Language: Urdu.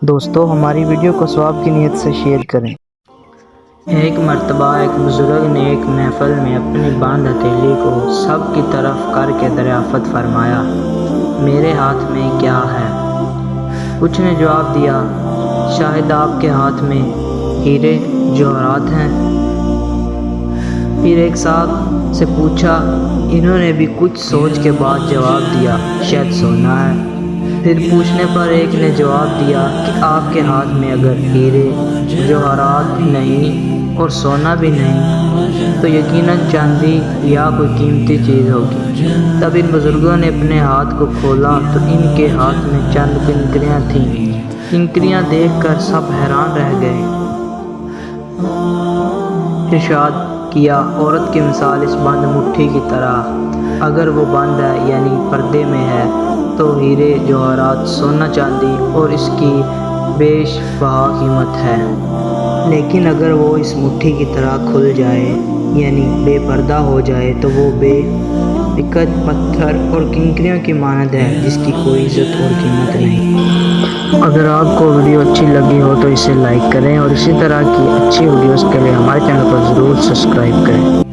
دوستو ہماری ویڈیو کو ثواب کی نیت سے شیئر کریں۔ ایک مرتبہ ایک بزرگ نے ایک محفل میں اپنی بند ہتھیلی کو سب کی طرف کر کے دریافت فرمایا، میرے ہاتھ میں کیا ہے؟ کچھ نے جواب دیا، شاید آپ کے ہاتھ میں ہیرے جواہرات ہیں۔ پھر ایک صاحب سے پوچھا، انہوں نے بھی کچھ سوچ کے بعد جواب دیا، شاید سونا ہے۔ پھر پوچھنے پر ایک نے جواب دیا کہ آپ کے ہاتھ میں اگر ہیرے جواہرات نہیں اور سونا بھی نہیں تو یقیناً چاندی یا کوئی قیمتی چیز ہوگی۔ تب ان بزرگوں نے اپنے ہاتھ کو کھولا تو ان کے ہاتھ میں چند کنکریاں تھیں۔ کنکریاں دیکھ کر سب حیران رہ گئے۔ ارشاد کیا، عورت کی مثال اس بند مٹھی کی طرح، اگر وہ بند ہے یعنی پردے میں ہے تو ہیرے جواہرات سونا چاندی اور اس کی بیش بہا قیمت ہے، لیکن اگر وہ اس مٹھی کی طرح کھل جائے یعنی بے پردہ ہو جائے تو وہ بے عقد پتھر اور کنکریوں کی مانند ہے جس کی کوئی عزت اور قیمت نہیں۔ اگر آپ کو ویڈیو اچھی لگی ہو تو اسے لائک کریں اور اسی طرح کی اچھی ویڈیوز کے لیے ہمارے چینل کو ضرور سبسکرائب کریں۔